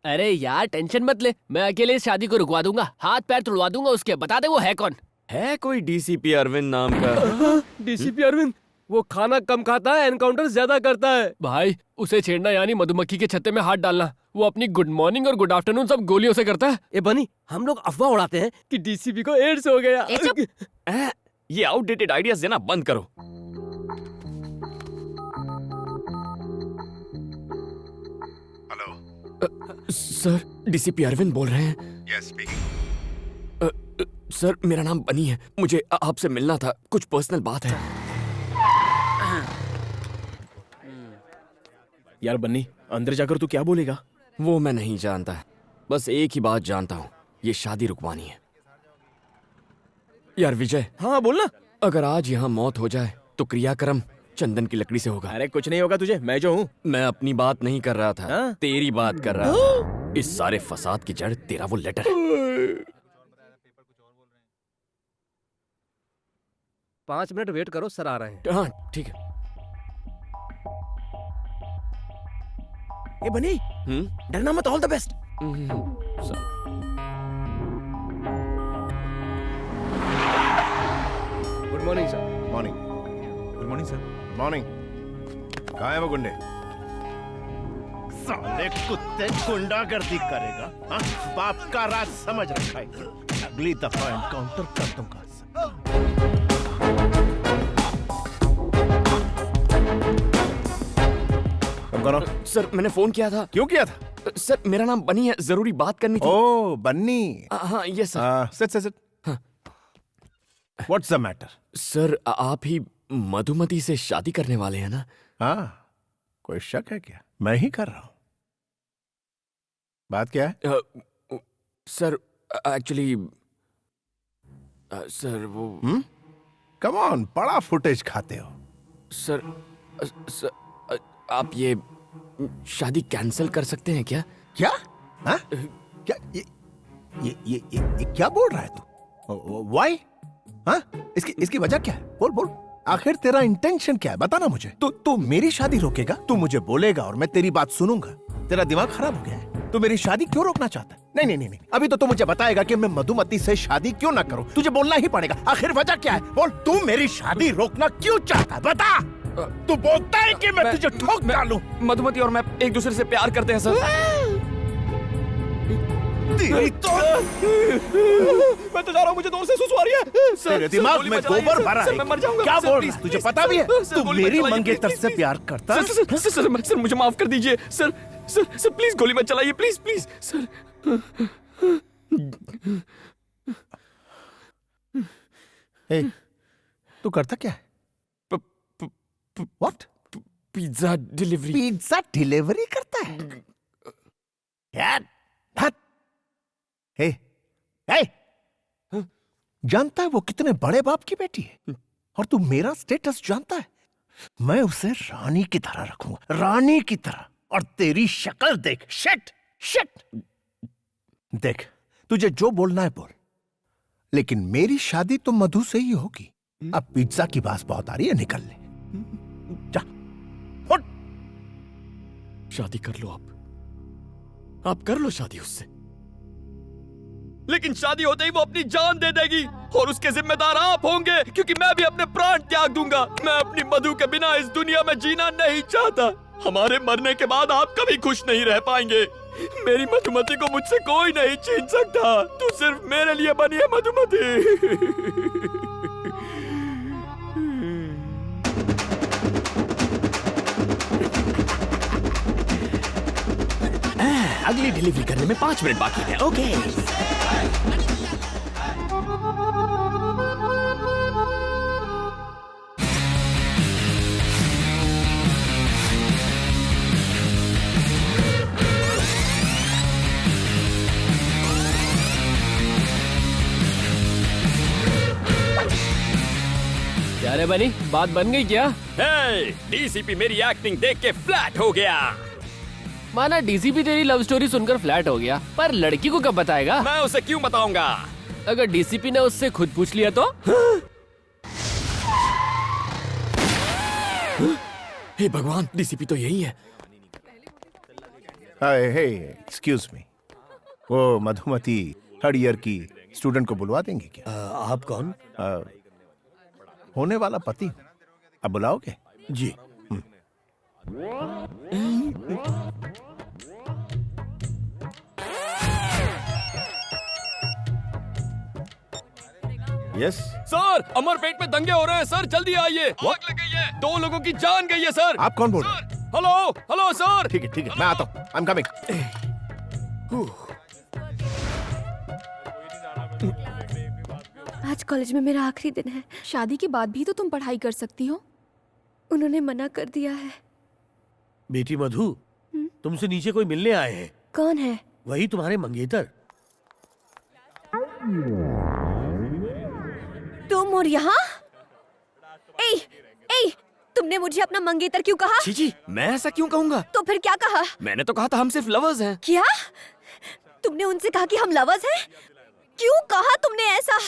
अरे यार टेंशन मत ले, मैं अकेले इस शादी को रुकवा दूंगा, हाथ पैर तुड़वा दूंगा उसके। बता दे वो है कौन। है कोई डीसीपी अरविंद नाम का? डीसीपी अरविंद? वो खाना कम खाता है, एनकाउंटर ज्यादा करता है। भाई उसे छेड़ना यानी मधुमक्खी के छत्ते में हाथ डालना। वो अपनी गुड मॉर्निंग और गुड आफ्टरनून सब गोलियों से करता है। ए बनी, हम लोग अफवाह उड़ाते हैं कि डीसीपी को एड्स हो गया। ये आउटडेटेड आइडियाज देना बंद करो। हेलो सर, डीसीपी अरविंद बोल रहे हैं। Yes speaking. सर मेरा नाम बनी है, मुझे आपसे मिलना था, कुछ पर्सनल बात है। यार बन्नी, अंदर जाकर तू क्या बोलेगा? वो मैं नहीं जानता, बस एक ही बात जानता हूँ, ये शादी रुकवानी है। यार विजय। हाँ बोलना। अगर आज यहाँ मौत हो जाए तो क्रियाक्रम चंदन की लकड़ी से होगा। अरे कुछ नहीं होगा तुझे, मैं जो हूँ। मैं अपनी बात नहीं कर रहा था, हाँ? तेरी बात कर रहा था। इस सारे फसाद की जड़ तेरा वो लेटर है। 5 मिनट वेट करो, सर आ रहे हैं। हाँ ठीक है। ए बनी, डरना मत, all the best. Good morning sir. Morning. Good morning sir. Morning. कहाँ है वो गुंडे? साले कुत्ते गुंडागर्दी करेगा, हाँ? बाप का राज समझ रखा है। अगली दफा एनकाउंटर कर दूंगा। सर मैंने फोन किया था। क्यों किया था? सर मेरा नाम बनी है, जरूरी बात करनी थी। ओ बन्नी। हाँ ये sir. Sit. What's the matter? Sir आप ही मधुमती से शादी करने वाले हैं ना? हाँ, कोई शक है क्या? मैं ही कर रहा हूं। बात क्या है? सर एक्चुअली सर वो कम ऑन, बड़ा फुटेज खाते हो। सर आप ये शादी कैंसिल कर सकते हैं क्या? क्या? हाँ? क्या ये क्या बोल रहा है तू? व्हाई? हाँ? इसकी वजह क्या है? बोल। आखिर तेरा इंटेंशन क्या है? बता ना मुझे। तू मेरी शादी रोकेगा? तू मुझे बोलेगा और मैं तेरी बात सुनूंगा? तेरा दिमाग खराब हो गया है? तू मेरी शादी क्यों रोकना चाहता है? नहीं। अभी तो तू मुझे बताएगा कि मैं मधुमती से शादी क्यों ना करूं। तुझे बोलना ही पड़ेगा। आखिर वजह क्या है? बोल। तू मेरी शादी रोकना क्यों चाहता है? बता। तू बोलता है कि मैं तुझे ठोक डालूं। मधुमती और मैं एक दूसरे से प्यार करते हैं सर। तेरी तो मैं तो जा रहा हूँ, मुझे दूर से सुसु आ रही है। तेरे दिमाग में गोबर भरा है। मैं मर जाऊंगा। क्या सर, बोल प्लीज, रहा है? तुझे प्लीज, पता भी है सर, तू गोली मत मेरी चलाइए, मंगेतर प्लीज, से प्लीज, प्यार करता है? सर मुझे माफ कर दीजिए सर प्लीज गोली मत चलाइए, प्लीज सर। ए, तू करता क्या है? What? Pizza delivery. Pizza delivery करता है? यार हट। हे जानता है वो कितने बड़े बाप की बेटी है? और तू मेरा स्टेटस जानता है? मैं उसे रानी की तरह रखूंगा, रानी की तरह। और तेरी शक्ल देख। शिट। देख, तुझे जो बोलना है बोल, लेकिन मेरी शादी तो मधु से ही होगी। अब पिज्जा की बात बहुत आ रही है, निकल ले जा। उठ। शादी कर लो आप कर लो शादी उससे, लेकिन शादी होते ही वो अपनी जान दे देगी और उसके जिम्मेदार आप होंगे, क्योंकि मैं भी अपने प्राण त्याग दूंगा। मैं अपनी मधु के बिना इस दुनिया में जीना नहीं चाहता। हमारे मरने के बाद आप कभी खुश नहीं रह पाएंगे। मेरी मधुमती को मुझसे कोई नहीं छीन सकता। तू सिर्फ मेरे लिए बनी है मधुमती। अगली डिलीवरी करने में 5 मिनट बाकी है। ओके। क्या रे बनी, बात बन गई क्या? डीसीपी मेरी एक्टिंग देख के फ्लैट हो गया। माना डीसीपी तेरी लव स्टोरी सुनकर फ्लैट हो गया, पर लड़की को कब बताएगा? मैं उसे क्यों बताऊंगा? अगर डीसीपी ने उससे खुद पूछ लिया तो? हे भगवान, डीसीपी तो यही है। हे एक्सक्यूज मी, वो मधुमती थर्ड ईयर की स्टूडेंट को बुलवा देंगे क्या? आप कौन? होने वाला पति हूं। अब बुलाओगे? जी। यस। सर अमरपेट में दंगे हो रहे हैं सर, जल्दी आइए। आग लग गई है, 2 लोगों की जान गई है सर। आप कौन बोल रहे हैं? Hello hello sir. ठीक है मैं आता हूँ। I am coming. आज कॉलेज में मेरा आखिरी दिन है। शादी के बाद भी तो तुम पढ़ाई कर सकती हो। उन्होंने मना कर दिया है। बेटी मधु, तुमसे नीचे कोई मिलने आए हैं। कौन है? वही तुम्हारे मंगेतर। तुम और यहाँ? ए, तुमने मुझे अपना मंगेतर क्यों कहा? जी, मैं ऐसा क्यों कहूंगा? तो फिर क्या कहा? मैंने तो कहा था हम सिर्फ लवर्स हैं। क्या? तुमने उनसे कहा कि हम लवर्स हैं? क्यों कहा तुमने ऐसा?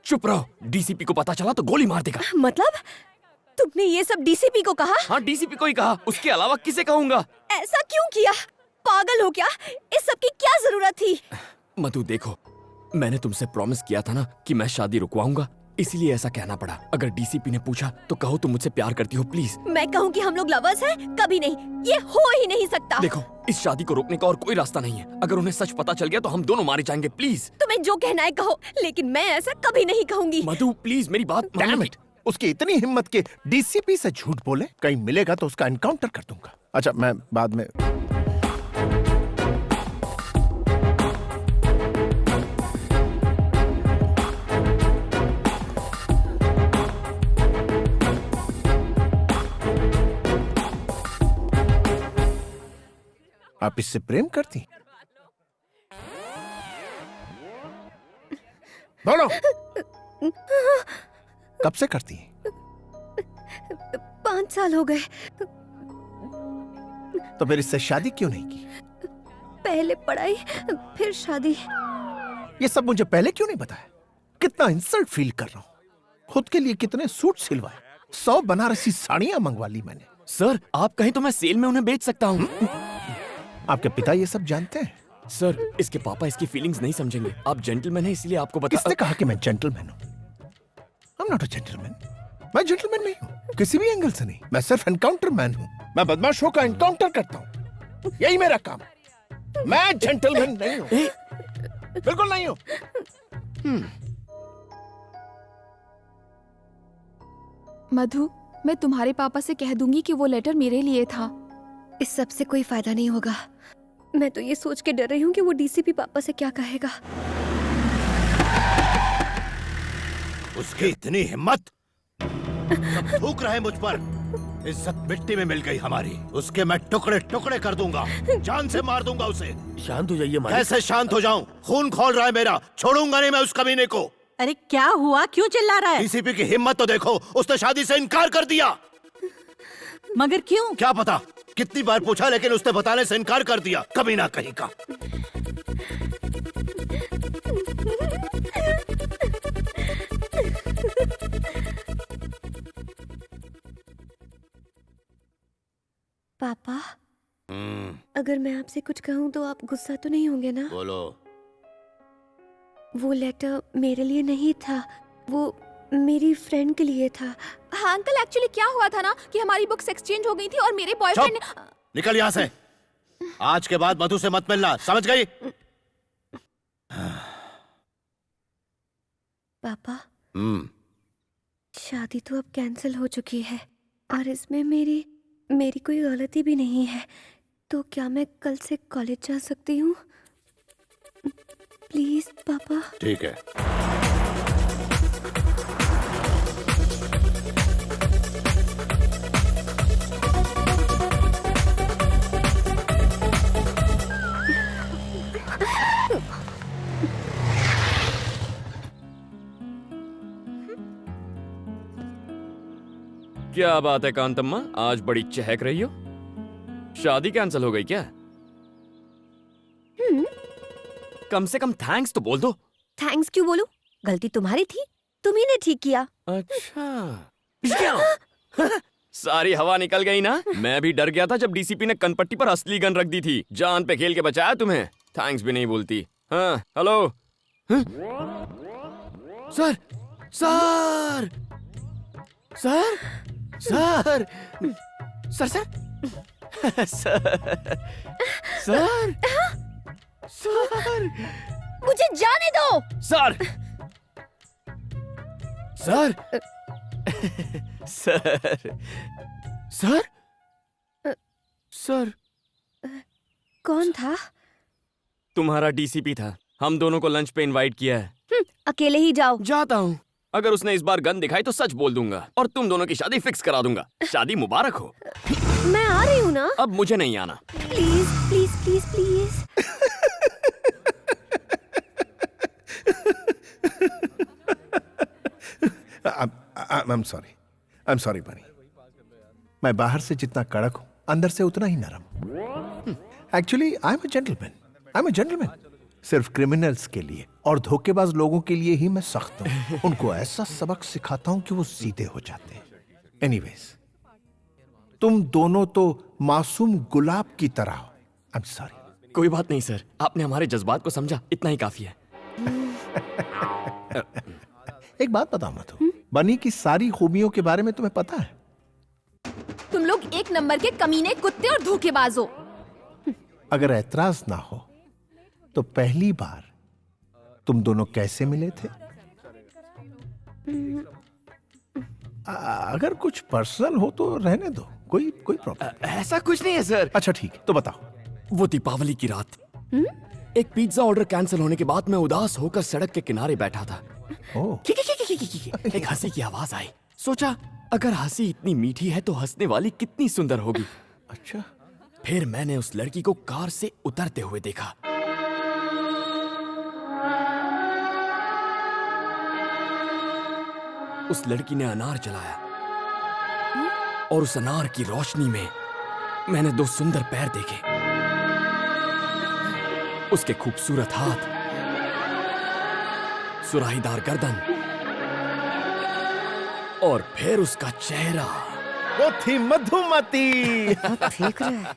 चुप रहो, डीसीपी को पता चला तो गोली मार देगा। मतलब तुमने ये सब डीसीपी को कहा? हाँ, डीसीपी को ही कहा, उसके अलावा किसे कहूंगा? ऐसा क्यों किया? पागल हो क्या? इस सब की क्या जरूरत थी? मधु देखो, मैंने तुमसे प्रॉमिस किया था ना कि मैं शादी रुकवाऊंगा, इसीलिए ऐसा कहना पड़ा। अगर डीसीपी ने पूछा तो कहो तुम मुझसे प्यार करती हो, प्लीज। मैं कहूँ कि हम लोग लवर्स हैं? कभी नहीं, ये हो ही नहीं सकता। देखो, इस शादी को रोकने का और कोई रास्ता नहीं है। अगर उन्हें सच पता चल गया तो हम दोनों मारे जाएंगे, प्लीज। तुम्हें जो कहना है कहो, लेकिन मैं ऐसा कभी नहीं कहूंगी। मधु प्लीज मेरी बात डैम मानो। इट, उसकी इतनी हिम्मत के डीसीपी से झूठ बोले। कहीं मिलेगा तो उसका एनकाउंटर कर दूंगा। अच्छा, मैं बाद में। आप इससे प्रेम करती? बोलो, कब से करती हैं? 5 साल हो गए। तो फिर इससे शादी क्यों नहीं की? पहले पढ़ाई, फिर शादी। ये सब मुझे पहले क्यों नहीं बताया? कितना इंसल्ट फील कर रहा हूं। खुद के लिए कितने सूट सिलवाए, 100 बनारसी साड़ियां मंगवा ली मैंने। सर, आप कहें तो मैं सेल में उन्हें बेच सकता हूँ। आपके पिता ये सब जानते हैं? सर, इसके पापा इसकी फीलिंग्स नहीं समझेंगे। आप जेंटलमैन हैं इसलिए आपको बता। किसने कहा कि मैं जेंटलमैन हूं? I am not a gentleman. मैं जेंटलमैन नहीं हूं, किसी भी एंगल से नहीं। मैं सिर्फ एनकाउंटर मैन हूं। मैं बदमाशों का एनकाउंटर करता हूं, यही मेरा काम है। मैं जेंटलमैन नहीं हूं, बिल्कुल नहीं हूं। मधु, मैं तुम्हारे पापा से कह दूंगी कि वो लेटर मेरे लिए था। इस सब से कोई फायदा नहीं होगा। मैं तो ये सोच के डर रही हूँ कि वो डीसीपी पापा से क्या कहेगा। उसकी इतनी हिम्मत, सब थूक रहे मुझ पर। इज्जत मिट्टी में मिल गई हमारी। उसके मैं टुकड़े टुकड़े कर दूंगा, जान से मार दूंगा उसे। शांत हो जाइए मालिक। कैसे शांत हो जाऊं? खून खोल रहा है मेरा, छोड़ूंगा नहीं मैं उस कमीने को। अरे क्या हुआ, क्यों चिल्ला रहा है? डीसीपी की हिम्मत तो देखो, उसने शादी से इनकार कर दिया। मगर क्यों? क्या पता, कितनी बार पूछा लेकिन उसने बताने से इनकार कर दिया। कभी ना कहीं का। पापा, अगर मैं आपसे कुछ कहूँ तो आप गुस्सा तो नहीं होंगे ना? बोलो। वो लेटर मेरे लिए नहीं था, वो मेरी फ्रेंड के लिए था। हाँ अंकल, एक्चुअली क्या हुआ था ना कि हमारी बुक्स एक्सचेंज हो गई थी और मेरे बॉयफ्रेंड चुप! निकल यहाँ से। आज के बाद मधु से मत मिलना, समझ गई? पापा, शादी तो अब कैंसिल हो चुकी है और इसमें मेरी कोई गलती भी नहीं है। तो क्या मैं कल से कॉलेज जा सकती हूँ? प्लीज पापा। ठीक है। क्या बात है कांतम्मा, आज बड़ी चहक रही हो। शादी कैंसिल हो गई क्या? कम से कम थैंक्स तो बोल दो। थैंक्स क्यों बोलूं? गलती तुम्हारी थी, तुम ही ने ठीक किया। अच्छा, क्या? सारी हवा निकल गई ना। मैं भी डर गया था जब डीसीपी ने कनपट्टी पर असली गन रख दी थी। जान पे खेल के बचाया तुम्हें। थैंक्स भी नहीं बोलती। हाँ हेलो। हाँ? Sir sir sir sir sir sir sir sir मुझे जाने दो। Sir sir sir sir sir कौन था? तुम्हारा डीसीपी था। हम दोनों को लंच पे इनवाइट किया है। अकेले ही जाओ। जाता हूँ। अगर उसने इस बार गन दिखाई तो सच बोल दूंगा और तुम दोनों की शादी फिक्स करा दूंगा। शादी मुबारक हो। मैं आ रही हूँ ना। अब मुझे नहीं आना। Please please please please. I'm sorry बनी। मैं बाहर से जितना कड़क हूं अंदर से उतना ही नरम। Actually I am a gentleman. सिर्फ क्रिमिनल्स के लिए और धोखेबाज लोगों के लिए ही मैं सख्त हूं। उनको ऐसा सबक सिखाता हूं कि वो सीधे हो जाते हैं। एनीवेज, तुम दोनों तो मासूम गुलाब की तरह हो। I am sorry. कोई बात नहीं सर, आपने हमारे जज्बात को समझा, इतना ही काफी है। एक बात बताओ मधु, बनी की सारी खूबियों के बारे में तुम्हें पता है? तुम लोग एक नंबर के कमीने, कुत्ते और धोखेबाज हो। अगर ऐतराज ना हो तो पहली बार तुम दोनों कैसे मिले थे? अगर कुछ पर्सनल हो तो रहने दो, कोई प्रॉब्लम। ऐसा कुछ नहीं है सर। अच्छा ठीक है, तो बताओ। वो दीपावली की रात एक पिज्जा ऑर्डर कैंसिल होने के बाद मैं उदास होकर सड़क के किनारे बैठा था। एक हंसी की आवाज आई। सोचा अगर हंसी इतनी मीठी है तो हंसने वाली कितनी सुंदर होगी। अच्छा। फिर मैंने उस लड़की को कार से उतरते हुए देखा। उस लड़की ने अनार जलाया और उस अनार की रोशनी में मैंने दो सुंदर पैर देखे। उसके खूबसूरत हाथ, सुराहीदार गर्दन और फिर उसका चेहरा। वो थी मधुमती। देख रहे हैं।